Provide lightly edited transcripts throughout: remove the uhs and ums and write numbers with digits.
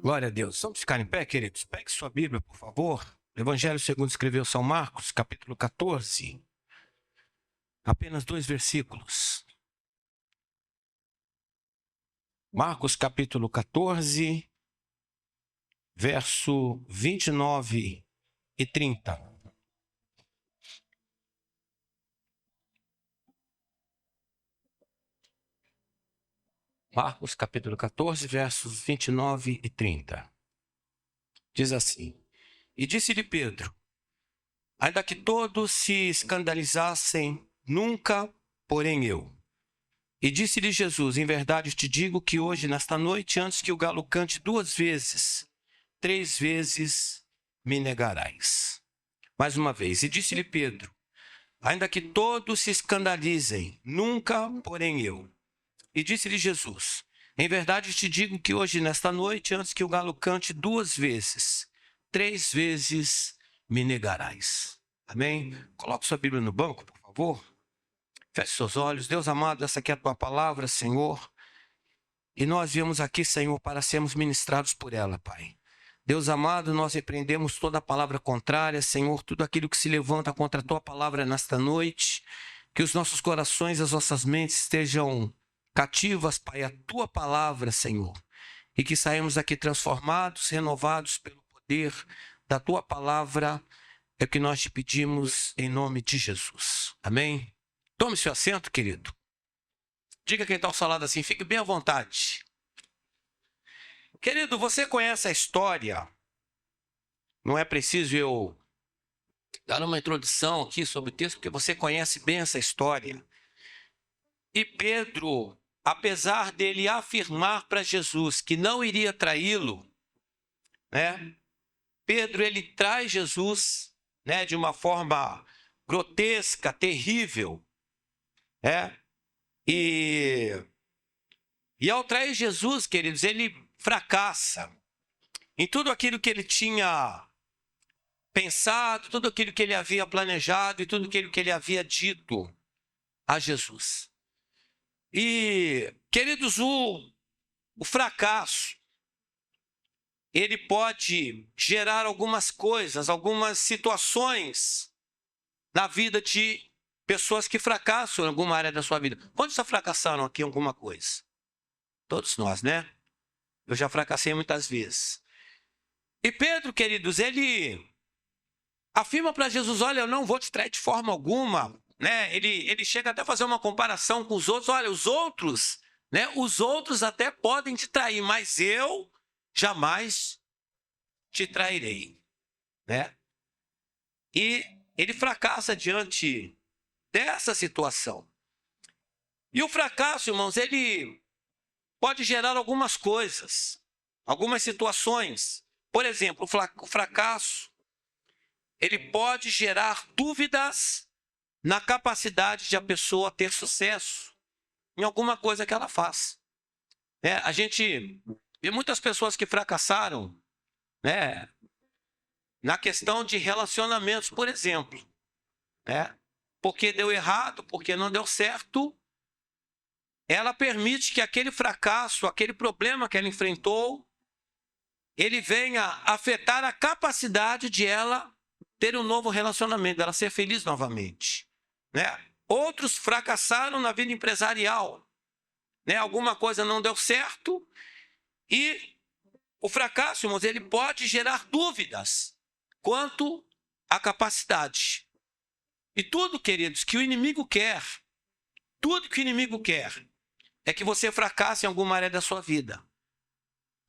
Glória a Deus. Vamos ficar em pé, queridos? Pegue sua Bíblia, por favor. Evangelho segundo escreveu São Marcos, capítulo 14. Apenas 2 versículos. Marcos, capítulo 14, verso 29 e 30. Marcos, capítulo 14, versos 29 e 30. Diz assim: E disse-lhe Pedro: ainda que todos se escandalizassem, nunca, porém eu. E disse-lhe Jesus: em verdade te digo que hoje, nesta noite, antes que o galo cante 2 vezes, 3 vezes me negarás. Mais uma vez. E disse-lhe Pedro: ainda que todos se escandalizem, nunca, porém eu. E disse-lhe Jesus: em verdade te digo que hoje, nesta noite, antes que o galo cante 2 vezes, 3 vezes me negarás. Amém? Coloque sua Bíblia no banco, por favor. Feche seus olhos. Deus amado, essa aqui é a tua palavra, Senhor. E nós viemos aqui, Senhor, para sermos ministrados por ela, Pai. Deus amado, nós repreendemos toda a palavra contrária, Senhor, tudo aquilo que se levanta contra a tua palavra nesta noite. Que os nossos corações, as nossas mentes estejam cativas, Pai, à tua palavra, Senhor. E que saímos aqui transformados, renovados pelo poder da tua palavra. É o que nós te pedimos em nome de Jesus. Amém? Tome seu assento, querido. Diga quem está ao seu lado assim, fique bem à vontade. Querido, você conhece a história? Não é preciso eu dar uma introdução aqui sobre o texto, porque você conhece bem essa história. E Pedro, apesar dele afirmar para Jesus que não iria traí-lo, né? Pedro, ele traz Jesus, né, de uma forma grotesca, terrível, E ao trair Jesus, queridos, ele fracassa em tudo aquilo que ele tinha pensado, tudo aquilo que ele havia planejado e tudo aquilo que ele havia dito a Jesus. E, queridos, o fracasso, ele pode gerar algumas coisas, algumas situações na vida de pessoas que fracassam em alguma área da sua vida. Quantos já fracassaram aqui em alguma coisa? Todos nós, né? Eu já fracassei muitas vezes. E Pedro, queridos, ele afirma para Jesus: olha, eu não vou te trair de forma alguma, né? Ele chega até a fazer uma comparação com os outros. Olha, os outros, né? Os outros até podem te trair, mas eu jamais te trairei, né? E ele fracassa diante dessa situação. E o fracasso, irmãos, ele pode gerar algumas coisas, algumas situações. Por exemplo, o fracasso, ele pode gerar dúvidas na capacidade de a pessoa ter sucesso em alguma coisa que ela faz. A gente vê muitas pessoas que fracassaram, né, na questão de relacionamentos, por exemplo, né, porque deu errado, porque não deu certo. Ela permite que aquele fracasso, aquele problema que ela enfrentou, ele venha afetar a capacidade de ela ter um novo relacionamento, dela ser feliz novamente, né? Outros fracassaram na vida empresarial, né? Alguma coisa não deu certo e o fracasso, irmãos, ele pode gerar dúvidas quanto à capacidade. E tudo, queridos, que o inimigo quer, tudo que o inimigo quer é que você fracasse em alguma área da sua vida,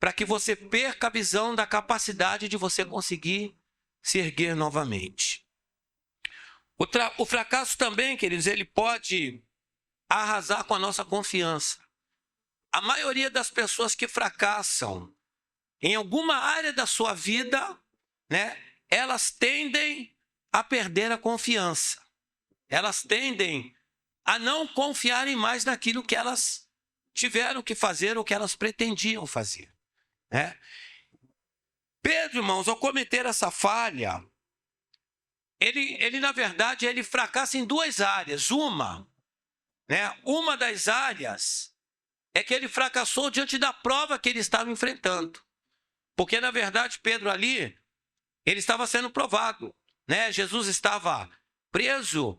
para que você perca a visão da capacidade de você conseguir se erguer novamente. O fracasso também, queridos, ele pode arrasar com a nossa confiança. A maioria das pessoas que fracassam em alguma área da sua vida, né, elas tendem a perder a confiança. Elas tendem a não confiarem mais naquilo que elas tiveram que fazer ou que elas pretendiam fazer, né? Pedro, irmãos, ao cometer essa falha, ele na verdade, ele fracassa em 2 áreas. Uma das áreas é que ele fracassou diante da prova que ele estava enfrentando. Porque, na verdade, Pedro ali, ele estava sendo provado, né? Jesus estava preso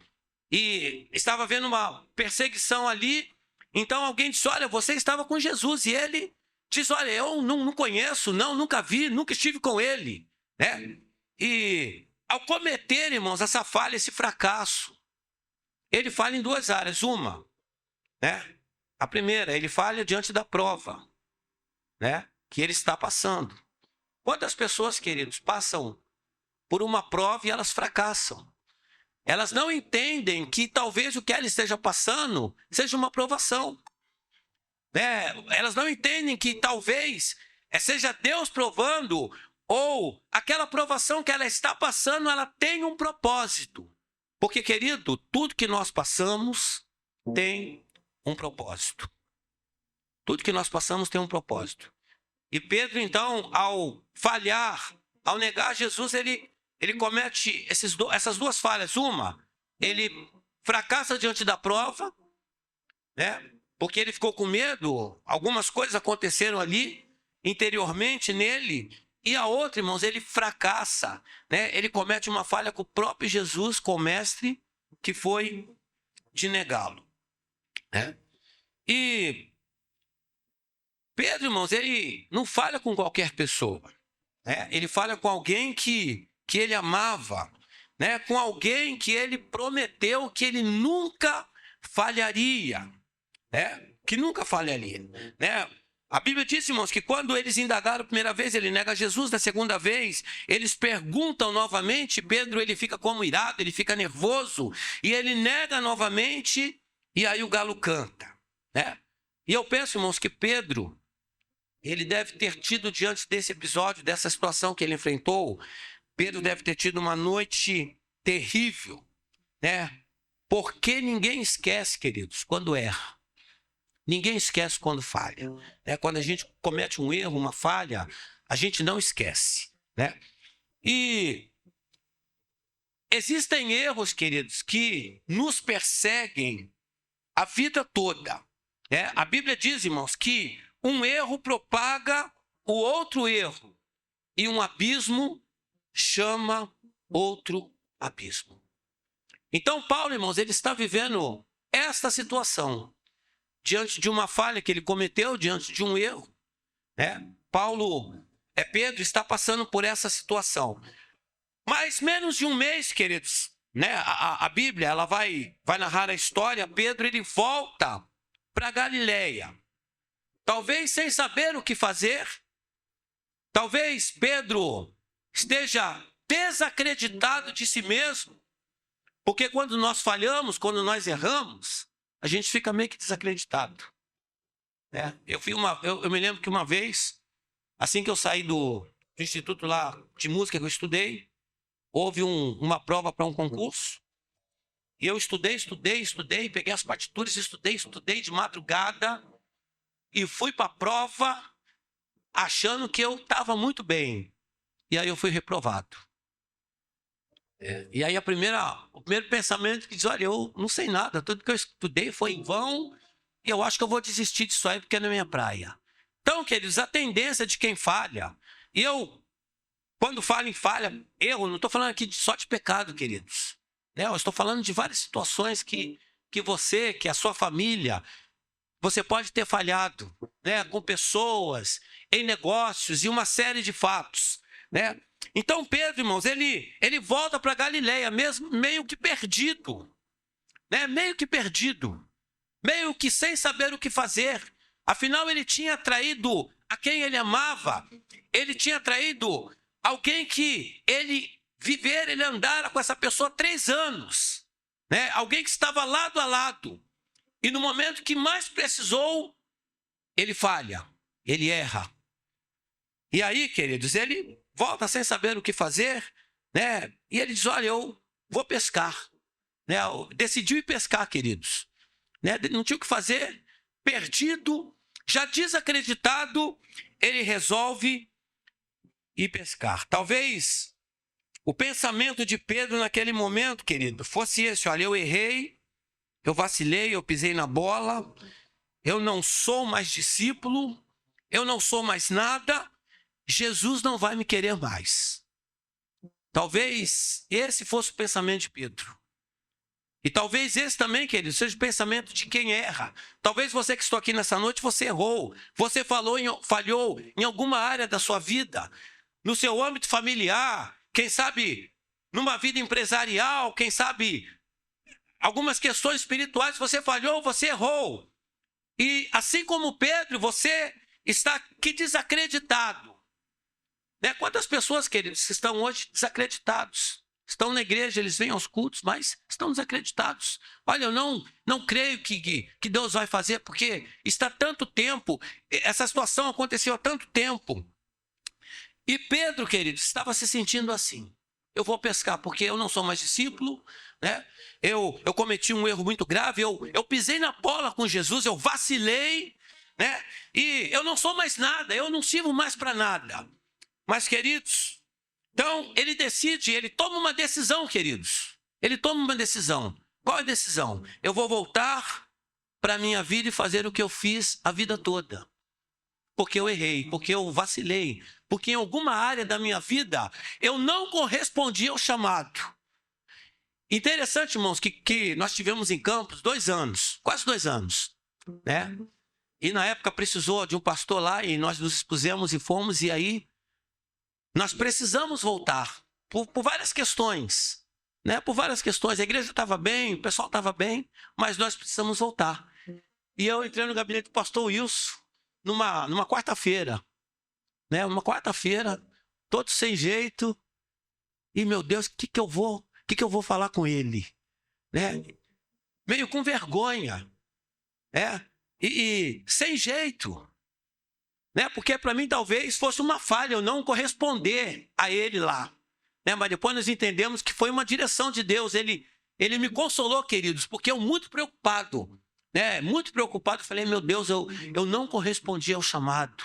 e estava havendo uma perseguição ali. Então alguém disse, olha, você estava com Jesus. E ele diz, olha, eu não conheço, nunca vi, nunca estive com ele, né? E ao cometer, irmãos, essa falha, esse fracasso, ele falha em duas áreas. Uma, né? A primeira, ele falha diante da prova, né? Que ele está passando. Quantas pessoas, queridos, passam por uma prova e elas fracassam? Elas não entendem que talvez o que ela esteja passando seja uma provação, né? Elas não entendem que talvez seja Deus provando, ou aquela provação que ela está passando, ela tem um propósito. Porque, querido, tudo que nós passamos tem um propósito. Tudo que nós passamos tem um propósito. E Pedro, então, ao falhar, ao negar Jesus, ele comete essas duas falhas. Uma, ele fracassa diante da prova, né? Porque ele ficou com medo, algumas coisas aconteceram ali, interiormente nele. E a outra, irmãos, ele fracassa, né? Ele comete uma falha com o próprio Jesus, com o mestre, que foi de negá-lo, né? E Pedro, irmãos, ele não falha com qualquer pessoa, né? Ele falha com alguém que ele amava, né? Com alguém que ele prometeu que ele nunca falharia, né? Que nunca falharia, né? A Bíblia diz, irmãos, que quando eles indagaram a primeira vez, ele nega Jesus, da segunda vez, eles perguntam novamente, Pedro, ele fica como irado, ele fica nervoso, e ele nega novamente, e aí o galo canta, né? E eu penso, irmãos, que Pedro, ele deve ter tido, diante desse episódio, dessa situação que ele enfrentou, Pedro deve ter tido uma noite terrível, né? Porque ninguém esquece, queridos, quando erra. Ninguém esquece quando falha, né? Quando a gente comete um erro, uma falha, a gente não esquece, né? E existem erros, queridos, que nos perseguem a vida toda, né? A Bíblia diz, irmãos, que um erro propaga o outro erro e um abismo chama outro abismo. Então Paulo, irmãos, ele está vivendo esta situação diante de uma falha que ele cometeu, diante de um erro, né? Pedro está passando por essa situação. Mas menos de um mês, queridos, né? A Bíblia, ela vai narrar a história. Pedro, ele volta para Galileia, talvez sem saber o que fazer. Talvez Pedro esteja desacreditado de si mesmo, porque quando nós falhamos, quando nós erramos, a gente fica meio que desacreditado, né? Eu me lembro que uma vez, assim que eu saí do instituto lá de música que eu estudei, houve uma prova para um concurso, e eu estudei, peguei as partituras, estudei de madrugada, e fui para a prova achando que eu estava muito bem. E aí eu fui reprovado. E aí o primeiro pensamento que diz, olha, eu não sei nada, tudo que eu estudei foi em vão, e eu acho que eu vou desistir disso aí porque não é minha praia. Então, queridos, a tendência de quem falha, e eu, quando falo em falha, eu não estou falando aqui só de pecado, queridos, né? Eu estou falando de várias situações que você, que a sua família, você pode ter falhado, né? Com pessoas, em negócios e uma série de fatos, né? Então Pedro, irmãos, ele volta para Galileia, mesmo meio que perdido, né? Meio que sem saber o que fazer. Afinal, ele tinha traído a quem ele amava, ele tinha traído alguém que ele andara com essa pessoa 3 anos, né? Alguém que estava lado a lado. E no momento que mais precisou, ele falha, ele erra. E aí, queridos, ele volta sem saber o que fazer, né? E ele diz, olha, eu vou pescar, né? Decidiu ir pescar, queridos, né? Não tinha o que fazer, perdido, já desacreditado, ele resolve ir pescar. Talvez o pensamento de Pedro naquele momento, querido, fosse esse, olha, eu errei, eu vacilei, eu pisei na bola, eu não sou mais discípulo, eu não sou mais nada. Jesus não vai me querer mais. Talvez esse fosse o pensamento de Pedro. E talvez esse também, querido, seja o pensamento de quem erra. Talvez você que está aqui nessa noite, você errou. Você falhou em alguma área da sua vida. No seu âmbito familiar, quem sabe numa vida empresarial, quem sabe algumas questões espirituais, você falhou, você errou. E assim como Pedro, você está aqui desacreditado. Né? Quantas pessoas, queridos, que estão hoje desacreditados? Estão na igreja, eles vêm aos cultos, mas estão desacreditados. Olha, eu não creio que Deus vai fazer, porque está há tanto tempo, essa situação aconteceu há tanto tempo. E Pedro, queridos, estava se sentindo assim. Eu vou pescar, porque eu não sou mais discípulo, né? Eu cometi um erro muito grave, eu pisei na bola com Jesus, eu vacilei, né? E eu não sou mais nada, eu não sirvo mais para nada. Mas, queridos, então ele decide, ele toma uma decisão, queridos. Ele toma uma decisão. Qual é a decisão? Eu vou voltar para a minha vida e fazer o que eu fiz a vida toda. Porque eu errei, porque eu vacilei, porque em alguma área da minha vida eu não correspondi ao chamado. Interessante, irmãos, que nós tivemos em Campos 2 anos, quase 2 anos, né? E na época precisou de um pastor lá e nós nos expusemos e fomos, e aí nós precisamos voltar por várias questões, né? Por várias questões. A igreja estava bem, o pessoal estava bem, mas nós precisamos voltar. E eu entrei no gabinete do pastor Wilson numa quarta-feira, né? Uma quarta-feira, todo sem jeito. E meu Deus, o que eu vou falar com ele, né? Meio com vergonha, né? E sem jeito. Né? Porque para mim talvez fosse uma falha eu não corresponder a ele lá, né? Mas depois nós entendemos que foi uma direção de Deus. Ele me consolou, queridos, porque eu muito preocupado, né? Muito preocupado, falei, meu Deus, eu não correspondi ao chamado,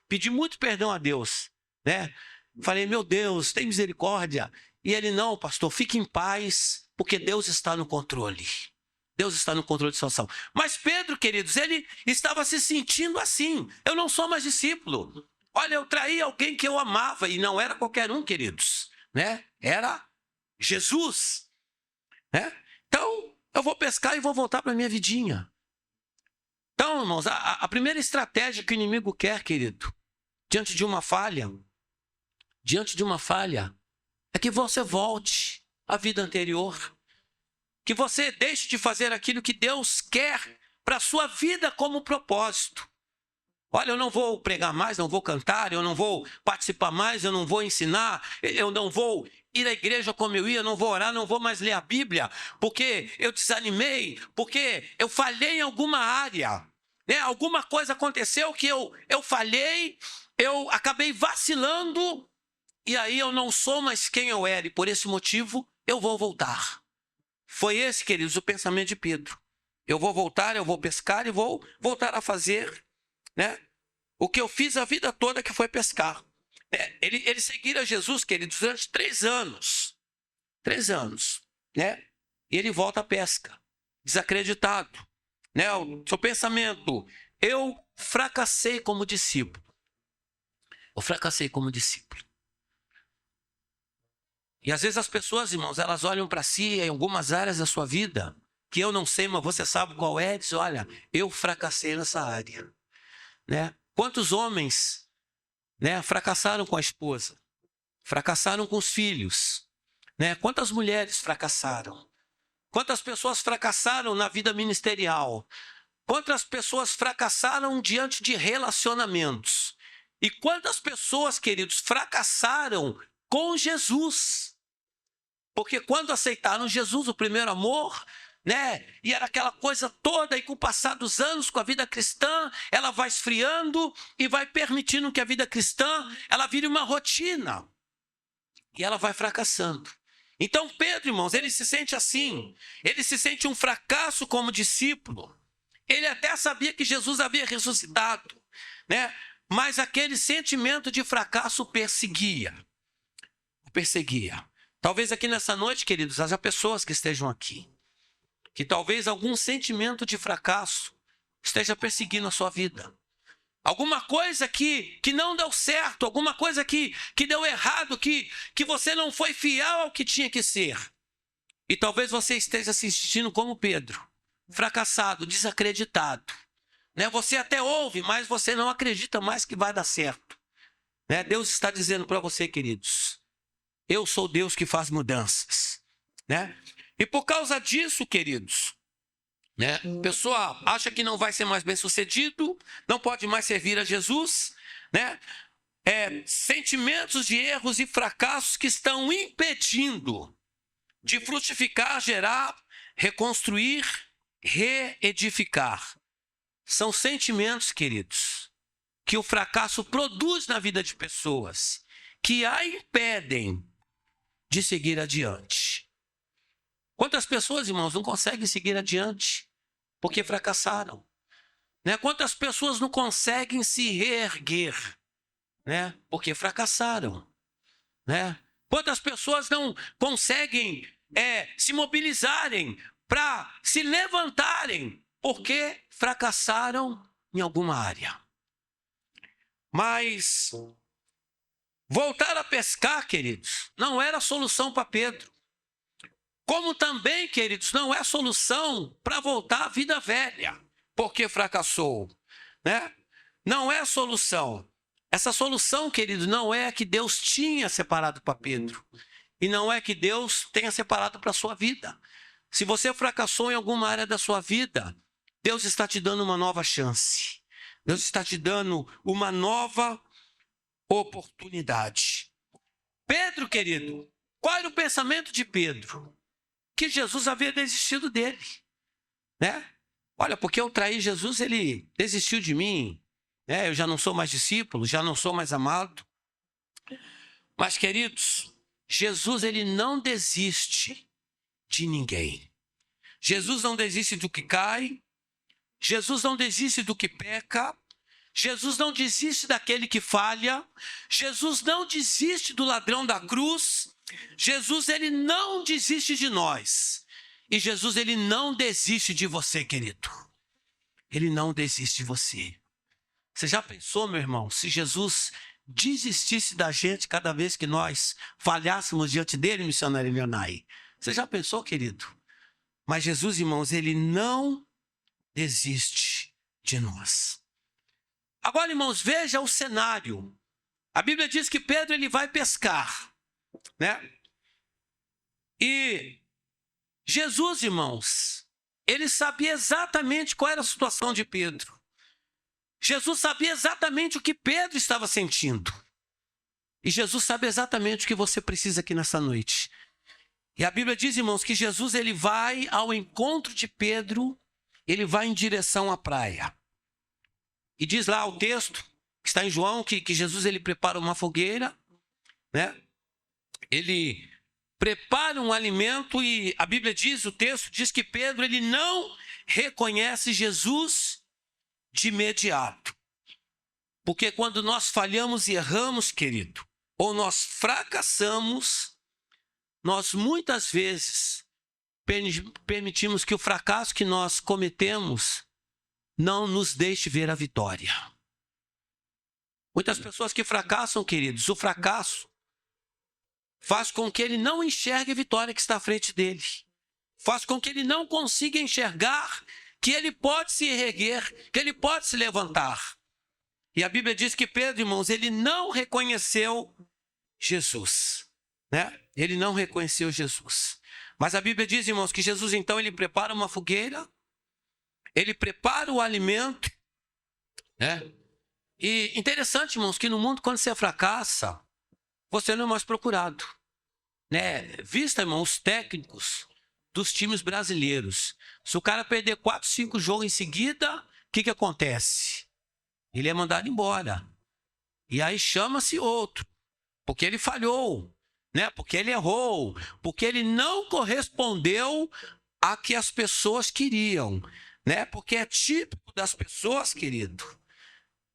pedi muito perdão a Deus, né? Falei, meu Deus, tem misericórdia. E ele, não, pastor, fique em paz, porque Deus está no controle. Deus está no controle de situação. Mas Pedro, queridos, ele estava se sentindo assim. Eu não sou mais discípulo. Olha, eu traí alguém que eu amava, e não era qualquer um, queridos, né? Era Jesus, né? Então, eu vou pescar e vou voltar para a minha vidinha. Então, irmãos, a primeira estratégia que o inimigo quer, querido, diante de uma falha, é que você volte à vida anterior. Que você deixe de fazer aquilo que Deus quer para a sua vida como propósito. Olha, eu não vou pregar mais, não vou cantar, eu não vou participar mais, eu não vou ensinar, eu não vou ir à igreja como eu ia, eu não vou orar, não vou mais ler a Bíblia, porque eu desanimei, porque eu falhei em alguma área, né? Alguma coisa aconteceu que eu falhei, eu acabei vacilando, e aí eu não sou mais quem eu era, e por esse motivo eu vou voltar. Foi esse, queridos, o pensamento de Pedro. Eu vou voltar, eu vou pescar e vou voltar a fazer, né, o que eu fiz a vida toda, que foi pescar. Ele seguira Jesus, queridos, durante 3 anos. 3 anos, né? E ele volta à pesca, desacreditado. Né? O seu pensamento, eu fracassei como discípulo. Eu fracassei como discípulo. E às vezes as pessoas, irmãos, elas olham para si em algumas áreas da sua vida, que eu não sei, mas você sabe qual é, e diz, olha, eu fracassei nessa área. Né? Quantos homens, né, fracassaram com a esposa? Fracassaram com os filhos? Né? Quantas mulheres fracassaram? Quantas pessoas fracassaram na vida ministerial? Quantas pessoas fracassaram diante de relacionamentos? E quantas pessoas, queridos, fracassaram com Jesus? Porque quando aceitaram Jesus, o primeiro amor, né? E era aquela coisa toda, e com o passar dos anos, com a vida cristã, ela vai esfriando e vai permitindo que a vida cristã, ela vire uma rotina. E ela vai fracassando. Então Pedro, irmãos, ele se sente assim. Ele se sente um fracasso como discípulo. Ele até sabia que Jesus havia ressuscitado, né? Mas aquele sentimento de fracasso o perseguia. Talvez aqui nessa noite, queridos, haja pessoas que estejam aqui, que talvez algum sentimento de fracasso esteja perseguindo a sua vida. alguma coisa que não deu certo, alguma coisa que deu errado, que você não foi fiel ao que tinha que ser. E talvez você esteja se sentindo como Pedro, fracassado, desacreditado. Né? Você até ouve, mas você não acredita mais que vai dar certo. Né? Deus está dizendo para você, queridos, eu sou Deus que faz mudanças. Né? E por causa disso, queridos, né? A pessoa acha que não vai ser mais bem-sucedido, não pode mais servir a Jesus, né? Sentimentos de erros e fracassos que estão impedindo de frutificar, gerar, reconstruir, reedificar. São sentimentos, queridos, que o fracasso produz na vida de pessoas, que a impedem de seguir adiante. Quantas pessoas, irmãos, não conseguem seguir adiante porque fracassaram? Né? Quantas pessoas não conseguem se reerguer, né? Porque fracassaram? Né? Quantas pessoas não conseguem se mobilizarem para se levantarem porque fracassaram em alguma área? Mas voltar a pescar, queridos, não era a solução para Pedro. Como também, queridos, não é solução para voltar à vida velha, porque fracassou, né? Não é solução. Essa solução, querido, não é a que Deus tinha separado para Pedro. E não é que Deus tenha separado para a sua vida. Se você fracassou em alguma área da sua vida, Deus está te dando uma nova chance. Deus está te dando uma nova oportunidade. Pedro, querido, qual era o pensamento de Pedro? Que Jesus havia desistido dele, né? Olha, porque eu traí Jesus, ele desistiu de mim, né? Eu já não sou mais discípulo, já não sou mais amado. Mas, queridos, Jesus, ele não desiste de ninguém. Jesus não desiste do que cai, Jesus não desiste do que peca, Jesus não desiste daquele que falha, Jesus não desiste do ladrão da cruz, Jesus, ele não desiste de nós. E Jesus, ele não desiste de você, querido. Ele não desiste de você. Você já pensou, meu irmão, se Jesus desistisse da gente cada vez que nós falhássemos diante dele, missionário Leonai? Você já pensou, querido? Mas Jesus, irmãos, ele não desiste de nós. Agora, irmãos, veja o cenário. A Bíblia diz que Pedro, ele vai pescar, né? E Jesus, irmãos, ele sabia exatamente qual era a situação de Pedro. Jesus sabia exatamente o que Pedro estava sentindo. E Jesus sabe exatamente o que você precisa aqui nessa noite. E a Bíblia diz, irmãos, que Jesus, ele vai ao encontro de Pedro, ele vai em direção à praia. E diz lá o texto, que está em João, que Jesus, ele prepara uma fogueira, né? Ele prepara um alimento e a Bíblia diz, o texto diz que Pedro, ele não reconhece Jesus de imediato. Porque quando nós falhamos e erramos, querido, ou nós fracassamos, nós muitas vezes permitimos que o fracasso que nós cometemos não nos deixe ver a vitória. Muitas pessoas que fracassam, queridos, o fracasso faz com que ele não enxergue a vitória que está à frente dele. Faz com que ele não consiga enxergar que ele pode se erguer, que ele pode se levantar. E a Bíblia diz que Pedro, irmãos, ele não reconheceu Jesus, né? Ele não reconheceu Jesus. Mas a Bíblia diz, irmãos, que Jesus, então, ele prepara uma fogueira, ele prepara o alimento, né? E interessante, irmãos, que no mundo, quando você fracassa, você não é mais procurado, né? Vista, irmão, os técnicos dos times brasileiros. Se o cara perder 4, 5 jogos em seguida, o que acontece? Ele é mandado embora. E aí chama-se outro, porque ele falhou, né? Porque ele errou, porque ele não correspondeu a que as pessoas queriam, né? Porque é típico das pessoas, querido,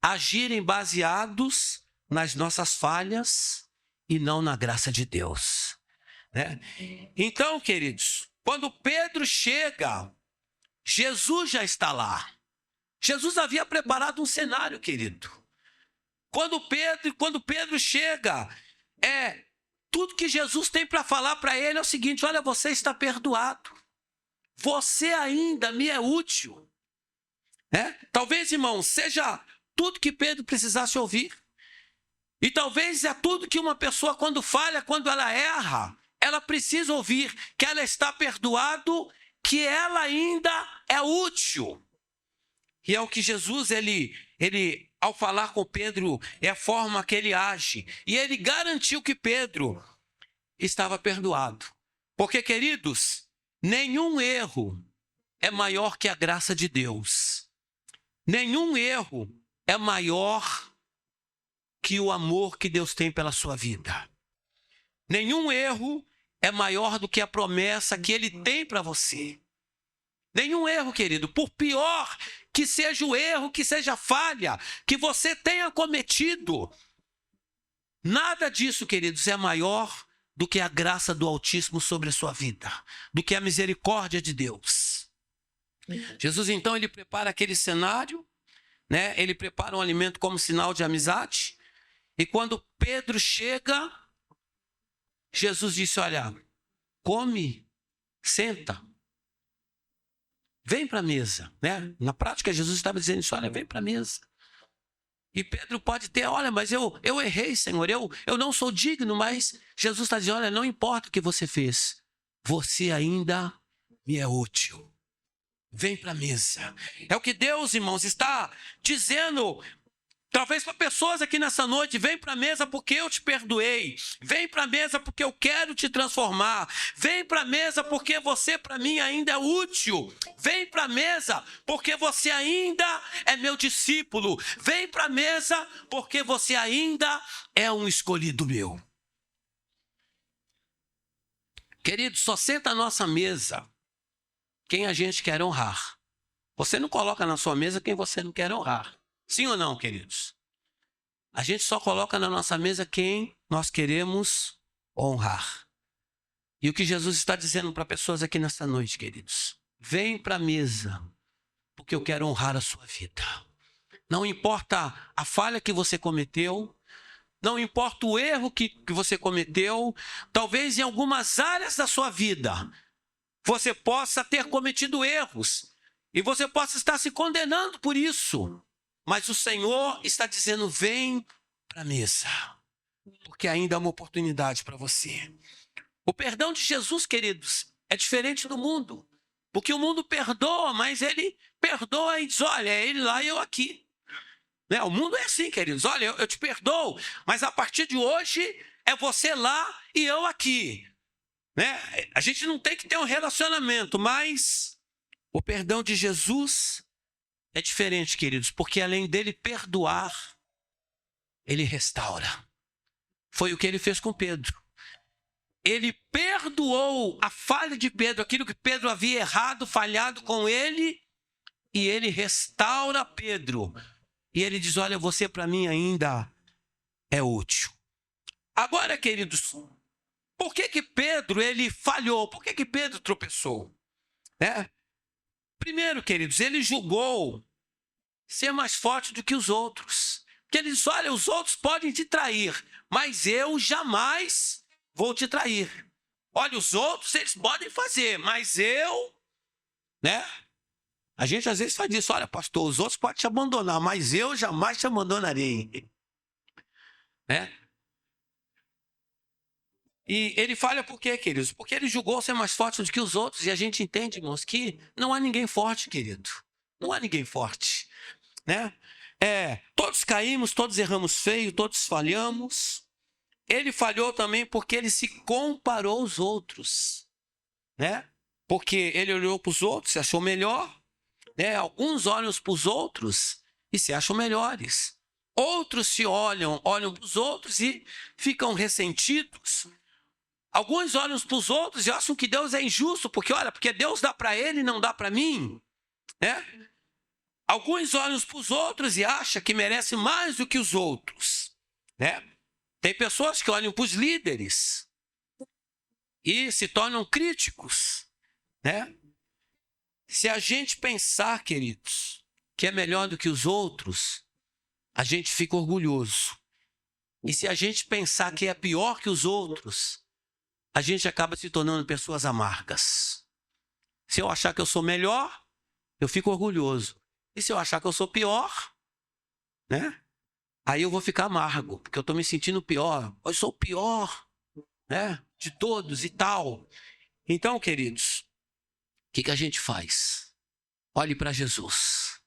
agirem baseados nas nossas falhas e não na graça de Deus, né? Então, queridos, quando Pedro chega, Jesus já está lá. Jesus havia preparado um cenário, querido. Quando Pedro chega, tudo que Jesus tem para falar para ele é o seguinte: olha, você está perdoado. Você ainda me é útil. Talvez, irmão, seja tudo que Pedro precisasse ouvir. E talvez é tudo que uma pessoa, quando falha, quando ela erra, ela precisa ouvir: que ela está perdoado, que ela ainda é útil. E é o que Jesus, ele ao falar com Pedro, é a forma que ele age. E ele garantiu que Pedro estava perdoado. Porque, queridos, nenhum erro é maior que a graça de Deus. Nenhum erro é maior que o amor que Deus tem pela sua vida. Nenhum erro é maior do que a promessa que Ele tem para você. Nenhum erro, querido, por pior que seja o erro, que seja a falha, que você tenha cometido, nada disso, queridos, é maior do que a graça do Altíssimo sobre a sua vida, do que a misericórdia de Deus. Jesus, então, ele prepara aquele cenário, ele prepara um alimento como sinal de amizade, e quando Pedro chega, Jesus disse: olha, come, senta, vem para a mesa. Na prática, Jesus estava dizendo isso: olha, vem para a mesa. E Pedro pode ter: olha, mas eu errei, Senhor, eu não sou digno, mas Jesus está dizendo: olha, não importa o que você fez, você ainda me é útil. Vem para a mesa. É o que Deus, irmãos, está dizendo, talvez para pessoas aqui nessa noite: vem para a mesa porque eu te perdoei. Vem para a mesa porque eu quero te transformar. Vem para a mesa porque você para mim ainda é útil. Vem para a mesa porque você ainda é meu discípulo. Vem para a mesa porque você ainda é um escolhido meu. Querido, só senta à nossa mesa quem a gente quer honrar. Você não coloca na sua mesa quem você não quer honrar. Sim ou não, queridos? A gente só coloca na nossa mesa quem nós queremos honrar. E o que Jesus está dizendo para pessoas aqui nessa noite, queridos: vem para a mesa, porque eu quero honrar a sua vida. Não importa a falha que você cometeu, não importa o erro que você cometeu, talvez em algumas áreas da sua vida você possa ter cometido erros, e você possa estar se condenando por isso. Mas o Senhor está dizendo: vem para a mesa, porque ainda há uma oportunidade para você. O perdão de Jesus, queridos, é diferente do mundo. Porque o mundo perdoa, mas ele perdoa e diz: olha, é ele lá e eu aqui. O mundo é assim, queridos: olha, eu te perdoo, mas a partir de hoje é você lá e eu aqui. A gente não tem que ter um relacionamento, mas o perdão de Jesus é diferente, queridos, porque além dele perdoar, ele restaura. Foi o que ele fez com Pedro. Ele perdoou a falha de Pedro, aquilo que Pedro havia errado, falhado com ele, e ele restaura Pedro. E ele diz: olha, você para mim ainda é útil. Agora, queridos, por que Pedro ele falhou? Por que Pedro tropeçou? Primeiro, queridos, ele julgou ser mais forte do que os outros. Porque ele disse: olha, os outros podem te trair, mas eu jamais vou te trair. Olha, os outros eles podem fazer, mas eu, A gente às vezes faz isso: olha, pastor, os outros podem te abandonar, mas eu jamais te abandonarei. E ele falha por quê, queridos? Porque ele julgou ser mais forte do que os outros. E a gente entende, irmãos, que não há ninguém forte, querido. Não há ninguém forte. Todos caímos, todos erramos feio, todos falhamos. Ele falhou também porque ele se comparou aos outros. Porque ele olhou para os outros, se achou melhor. Alguns olham para os outros e se acham melhores. Outros se olham para os outros e ficam ressentidos. Alguns olham para os outros e acham que Deus é injusto, porque Deus dá para ele e não dá para mim. Alguns olham para os outros e acham que merece mais do que os outros. Tem pessoas que olham para os líderes e se tornam críticos. Se a gente pensar, queridos, que é melhor do que os outros, a gente fica orgulhoso. E se a gente pensar que é pior que os outros, a gente acaba se tornando pessoas amargas. Se eu achar que eu sou melhor, eu fico orgulhoso. E se eu achar que eu sou pior, né? Aí eu vou ficar amargo, porque eu estou me sentindo pior. Eu sou o pior, né, de todos e tal. Então, queridos, o que a gente faz? Olhe para Jesus,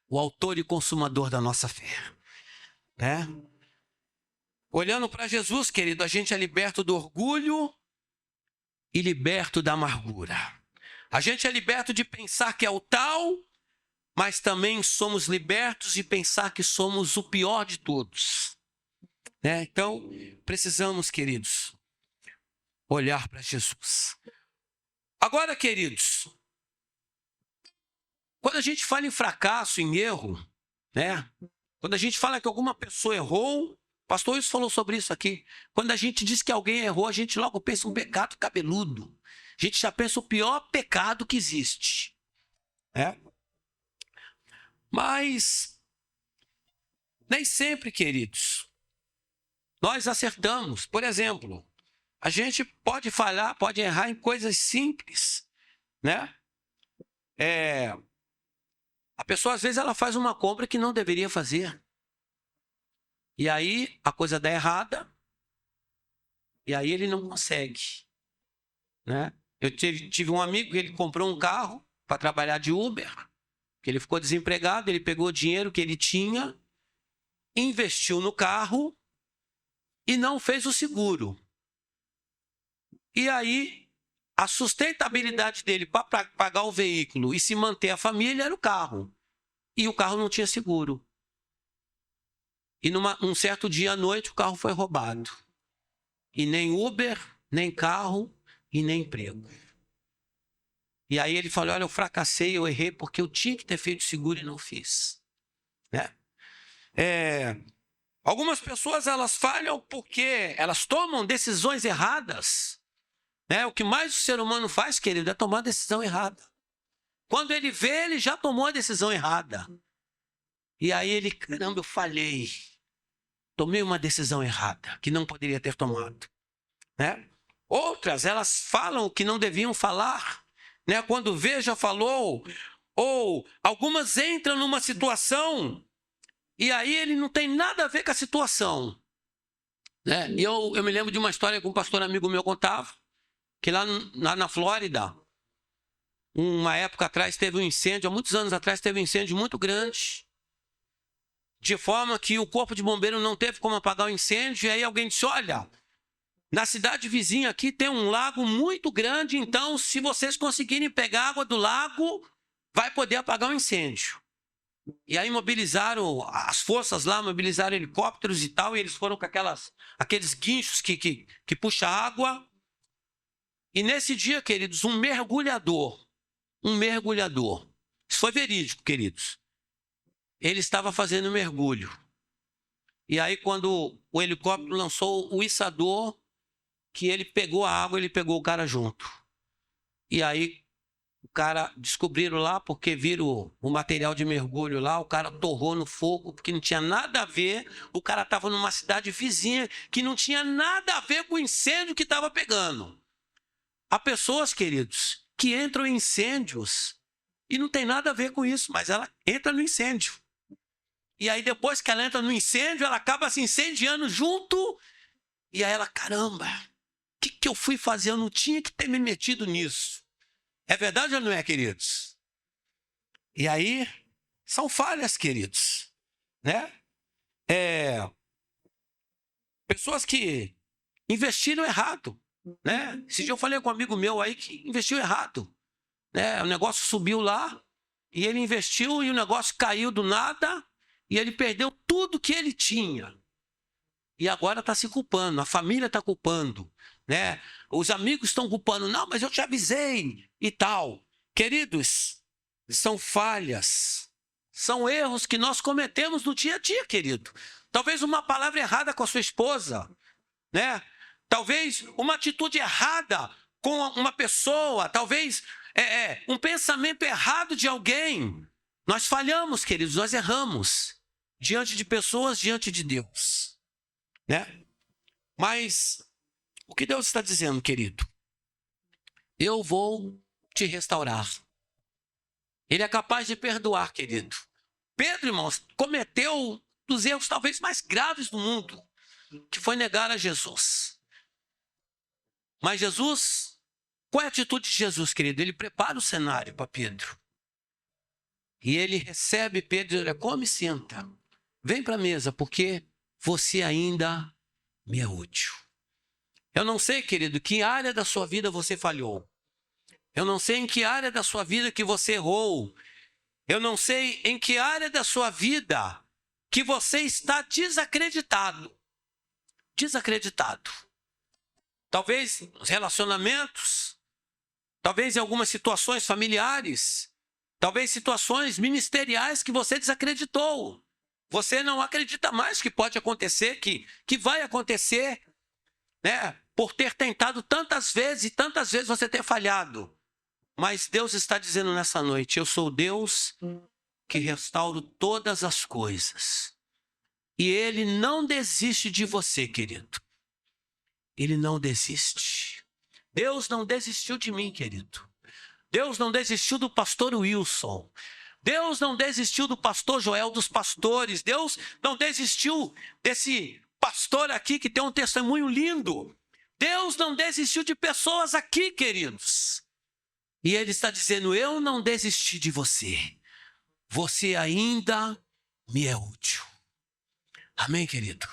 o autor e consumador da nossa fé, né? Olhando para Jesus, querido, a gente é liberto do orgulho e liberto da amargura. A gente é liberto de pensar que é o tal, mas também somos libertos de pensar que somos o pior de todos, né? Então, precisamos, queridos, olhar para Jesus. Agora, queridos, quando a gente fala em fracasso, em erro, né? Quando a gente fala que alguma pessoa errou, o pastor Wilson falou sobre isso aqui. Quando a gente diz que alguém errou, a gente logo pensa um pecado cabeludo. A gente já pensa o pior pecado que existe, né? Mas nem sempre, queridos, nós acertamos. Por exemplo, a gente pode falhar, pode errar em coisas simples, né? A pessoa, às vezes, ela faz uma compra que não deveria fazer. E aí, a coisa dá errada. E aí, ele não consegue, né? Eu tive um amigo que ele comprou um carro para trabalhar de Uber. Que ele ficou desempregado, ele pegou o dinheiro que ele tinha, investiu no carro e não fez o seguro. E aí, a sustentabilidade dele para pagar o veículo e se manter a família era o carro. E o carro não tinha seguro. E num certo dia à noite o carro foi roubado. E nem Uber, nem carro e nem emprego. E aí ele falou, olha, eu fracassei, eu errei porque eu tinha que ter feito seguro e não fiz, né? Algumas pessoas, elas falham porque elas tomam decisões erradas, né? O que mais o ser humano faz, querido, é tomar a decisão errada. Quando ele vê, ele já tomou a decisão errada. E aí ele, caramba, eu falhei. Tomei uma decisão errada, que não poderia ter tomado, né? Outras, elas falam o que não deviam falar, né? Quando vê, já falou. Ou algumas entram numa situação e aí ele não tem nada a ver com a situação, né? E eu me lembro de uma história que um pastor amigo meu contava, que lá na Flórida, uma época atrás teve um incêndio, há muitos anos atrás teve um incêndio muito grande, de forma que o corpo de bombeiro não teve como apagar o incêndio, e aí alguém disse, olha, na cidade vizinha aqui tem um lago muito grande, então se vocês conseguirem pegar água do lago, vai poder apagar o incêndio. E aí mobilizaram as forças lá, mobilizaram helicópteros e tal, e eles foram com aqueles guinchos que puxa água. E nesse dia, queridos, um mergulhador, isso foi verídico, queridos, ele estava fazendo um mergulho. E aí quando o helicóptero lançou o içador, que ele pegou a água, ele pegou o cara junto. E aí o cara descobriram lá, porque viram o material de mergulho lá, o cara torrou no fogo, porque não tinha nada a ver, o cara estava numa cidade vizinha, que não tinha nada a ver com o incêndio que estava pegando. Há pessoas, queridos, que entram em incêndios e não tem nada a ver com isso, mas ela entra no incêndio. E aí depois que ela entra no incêndio, ela acaba se incendiando junto, e aí ela, caramba, o que eu fui fazer? Eu não tinha que ter me metido nisso. É verdade ou não é, queridos? E aí, são falhas, queridos, né? Pessoas que investiram errado, né? Esse dia eu falei com um amigo meu aí que investiu errado, né? O negócio subiu lá, e ele investiu e o negócio caiu do nada, e ele perdeu tudo que ele tinha. E agora está se culpando, a família está culpando, né? Os amigos estão culpando, não, mas eu te avisei e tal. Queridos, são falhas, são erros que nós cometemos no dia a dia, querido. Talvez uma palavra errada com a sua esposa, né? Talvez uma atitude errada com uma pessoa, talvez um pensamento errado de alguém. Nós falhamos, queridos, nós erramos diante de pessoas, diante de Deus, né? Mas o que Deus está dizendo, querido? Eu vou te restaurar. Ele é capaz de perdoar, querido. Pedro, irmãos, cometeu um dos erros talvez mais graves do mundo, que foi negar a Jesus. Mas Jesus, qual é a atitude de Jesus, querido? Ele prepara o cenário para Pedro. E ele recebe Pedro e diz: olha, come e senta. Vem para a mesa, porque você ainda me é útil. Eu não sei, querido, que área da sua vida você falhou. Eu não sei em que área da sua vida que você errou. Eu não sei em que área da sua vida que você está desacreditado. Desacreditado. Talvez nos relacionamentos, talvez em algumas situações familiares, talvez situações ministeriais que você desacreditou. Você não acredita mais que pode acontecer, que vai acontecer, né? Por ter tentado tantas vezes e tantas vezes você ter falhado. Mas Deus está dizendo nessa noite: eu sou Deus que restauro todas as coisas. E Ele não desiste de você, querido. Ele não desiste. Deus não desistiu de mim, querido. Deus não desistiu do pastor Wilson. Deus não desistiu do pastor Joel, dos pastores. Deus não desistiu desse pastor aqui que tem um testemunho lindo. Deus não desistiu de pessoas aqui, queridos. E Ele está dizendo: eu não desisti de você. Você ainda me é útil. Amém, querido?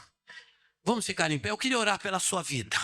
Vamos ficar em pé. Eu queria orar pela sua vida.